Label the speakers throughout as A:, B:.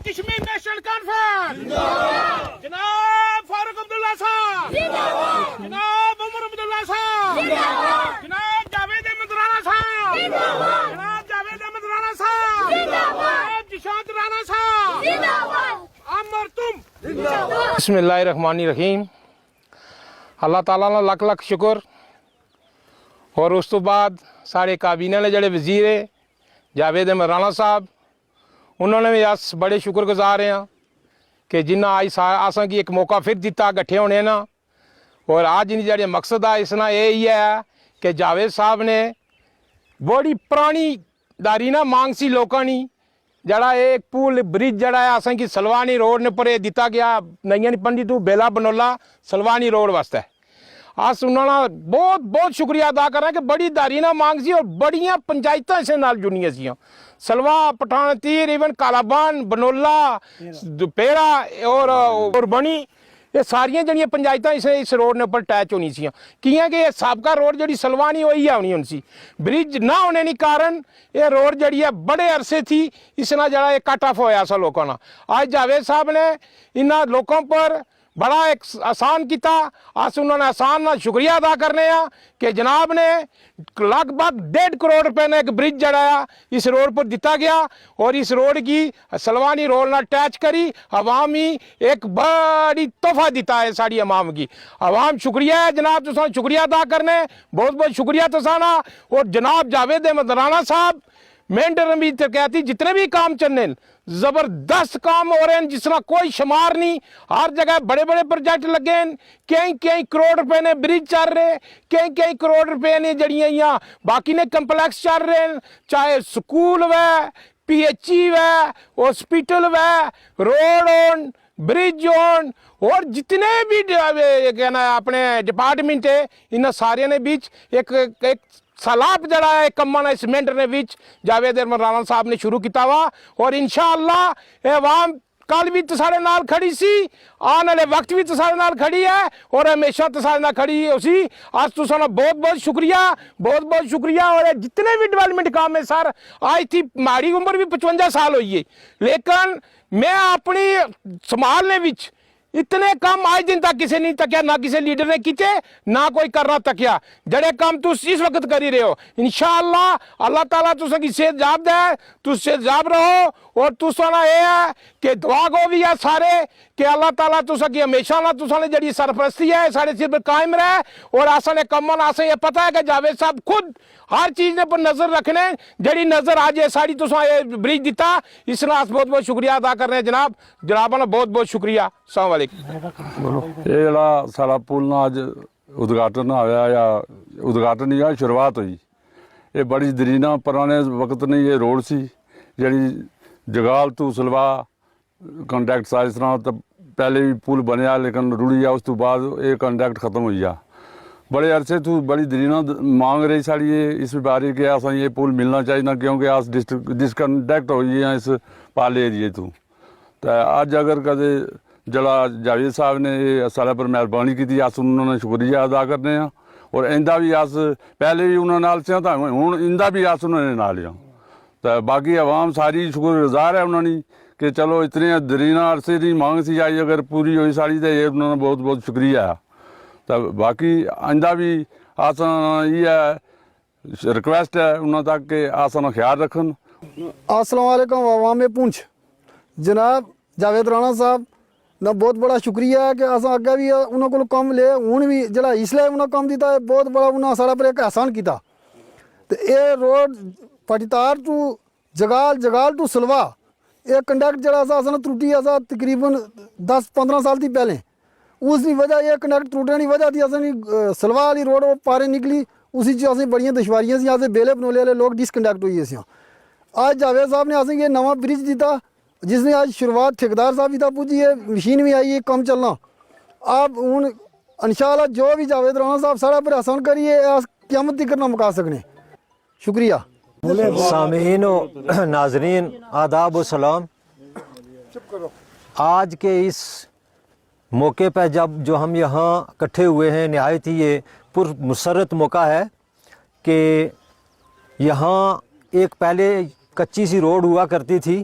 A: Kashmir national conference جناب فاروق عبداللہ صاحب جناب عمر عبداللہ صاحب جناب جاوید احمد رانا صاحب جناب جاوید احمد رانا صاحب جناب جشانت رانا صاحب ہم اور تم
B: بسم اللہ الرحمن الرحیم اللہ تعالیٰ نے لکھ لکھ شکر اور اس تو بعد سارے کابینہ نے جڑے وزیر ہے جاوید احمد رانا صاحب انہوں نے بھی اس بڑے شکر گزار ہیں کہ جنہ آساں کی ایک موقع پھر دیتا گٹھے ہونے نا اور آج ان جڑے مقصد ہے اس نا یہی ہے کہ جاوید صاحب نے بڑی پرانی داری نا مانگ سی لوکاں نی جڑا ایک پول برج جڑا ہے آساں کی سلوانی روڈ نے پر دیتا گیا نئیاں پنڈی تو بیلا بنولا سلوانی روڈ واسطے آس انہوں نے بہت بہت شکریہ ادا کرنا کہ بڑی دارینا مانگ سی اور بڑیاں پنچایتاں اسے نال جڑیاں سیاں سلوا پٹھان تیر ایون کالابان بنولا پیڑا اور بنی یہ ساریاں جڑیاں پنچایتاں اس روڈ نے اوپر اٹیچ ہونی سیاں کیاں کہ یہ سابقہ روڈ جڑی سلوانی ہوئی ہے ہونی سی برج نہ ہونے نہیں کارن یہ روڈ جڑی ہے بڑے عرصے تھی اس نے جڑا یہ کٹ آف ہویا سا لوگوں نے آج جاوید صاحب نے انہاں لوگوں پر بڑا ایک آسان کیتا آج انہوں نے آسان شکریہ ادا کرنے ہیں کہ جناب نے لگ بھگ 1.5 کروڑ روپے نے ایک برج جڑایا اس روڈ پر دیتا گیا اور اس روڈ کی سلوانی روڈ نہ اٹیچ کری عوامی ایک بڑی تحفہ دیتا ہے ساری عوام کی عوام شکریہ ہے جناب تساں شکریہ ادا کرنے بہت بہت شکریہ تسانا اور جناب جاوید احمد رانا صاحب مینٹر بھی ترقیاتی جتنے بھی کام چلنے زبردست کام ہو رہے ہیں جس طرح کوئی شمار نہیں ہر جگہ بڑے بڑے پروجیکٹ لگے ہیں کئی کروڑ روپے نے برج چل رہے کئی کروڑ روپے نے جڑیاں یہاں باقی نے کمپلیکس چل رہے ہیں چاہے سکول ہے پی ایچ ای ہے ہاسپیٹل ہے روڈ ہون برج ہون اور جتنے بھی کہنا اپنے ڈپارٹمنٹ ہے ان سارے نے بیچ ایک سالاب جڑا ہے کمانا اس مینٹر نے بیچ جاوید احمد رانا صاحب نے شروع کیتا ہوا اور انشاءاللہ عوام کل بھی تساڑے نال کھڑی سی آنے والے وقت بھی تساڑے نال کھڑی ہے اور ہمیشہ تساڑے نال کھڑی ہے اسی آج تسانا بہت بہت شکریہ اور جتنے بھی ڈیولپمنٹ کام ہے سر آج تھی ہماری عمر بھی 55 سال ہوئی ہے لیکن میں اپنی سنبھالنے وچ اتنے کام آج دن تک کسی نہیں تکیا نہ کسی لیڈر نے کیتے نہ کوئی کرنا تکیا جڑے کام تو اس وقت کری رہے ہو انشاءاللہ اللہ تعالیٰ تساں کی صحت جاب دے تس صحت جاب رہو اور تساں یہ ہے کہ دعا گو بھی ہے سارے کہ اللہ تعالیٰ تساں کی ہمیشہ نہ تساں نے جڑی سرپرستی ہے سارے سر پر قائم رہے اور آسان کمن آسان یہ پتہ ہے کہ جاوید صاحب خود ہر چیز نے پر نظر رکھنے جڑی نظر آج یہ ساری تساں یہ برج دیتا اس نے بہت بہت شکریہ ادا کرنے جناب نے بہت بہت شکریہ السلام علیکم
C: یہ جڑا سارا پل نا اج ادگھاٹن ہویا یا ادگھاٹن یا شروعات ہوئی یہ بڑی درینا پرانے وقت نے یہ روڈ سی جڑی جگال تو سلوا کنٹیکٹ سا اس طرح پہلے بھی پل بنیا لیکن رڑی گیا اس تو بعد یہ کنٹیکٹ ختم ہوئی گیا بڑے عرصے تو بڑی درینا مانگ رہی ساری اس بارے کہ اصل یہ پل ملنا چاہیے کیونکہ آس ڈسکنٹیکٹ ہوئی ہیں اس پالے ایریے تو اج اگر کدے جڑا جاوید صاحب نے یہ سارے پر مہربانی کی آس انہوں نے شکریہ ادا کرنے ہیں اور اندہ بھی آس پہلے بھی انہوں نال سے تھا ہوں اندہ بھی آس انہوں نے نال تو باقی عوام ساری شکر گزار ہے انہوں نے کہ چلو اتنے درینا عرصے کی مانگ سی آئی اگر پوری ہوئی ساری تو یہ انہوں نے بہت بہت شکریہ ہے تو باقی آئندہ بھی آسان یہ ریکویسٹ ہے انہوں تک کہ آسان خیال رکھن
D: السلام علیکم عوام پونچھ جناب جاوید رانا صاحب نا بہت بڑا شکریہ ہے کہ اصل اگے بھی انہوں کو کم لے ہوں بھی جڑا اس لیے انہوں کم دیتا ہے بہت بڑا انہوں سارا پر ایک احسان کیتا تو یہ روڈ پٹیتار تو جگال تو سلوا یہ کنڈکٹ جڑا سا اصل ترٹی ایسا تقریباً 10-15 سال تھی پہلے اس کی وجہ یہ کنڈکٹ ٹوٹنے کی وجہ تھی اصل سلوا والی روڈ وہ پارے نکلی اسی چیز اصل بڑی دشواریاں سی اصل بیلے بنولے والے لوگ ڈسکنڈکٹ ہوئی سی آج جاوید صاحب نے اصل یہ نواں برج دیتا جس نے آج شروعات ٹھیکیدار صاحب بھی تھا پوچھی ہے مشین بھی آئی ہے کم چلنا آپ ہوں انشاءاللہ جو بھی جاوید رانا صاحب سارا پر آسان کریے قیامت تک کرنا مکا سکنے شکریہ
E: سامعین و ناظرین آداب و سلام آج کے اس موقع پہ جو ہم یہاں اکٹھے ہوئے ہیں نہایت ہی یہ پرمسرت موقع ہے کہ یہاں ایک پہلے کچی سی روڈ ہوا کرتی تھی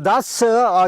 E: 10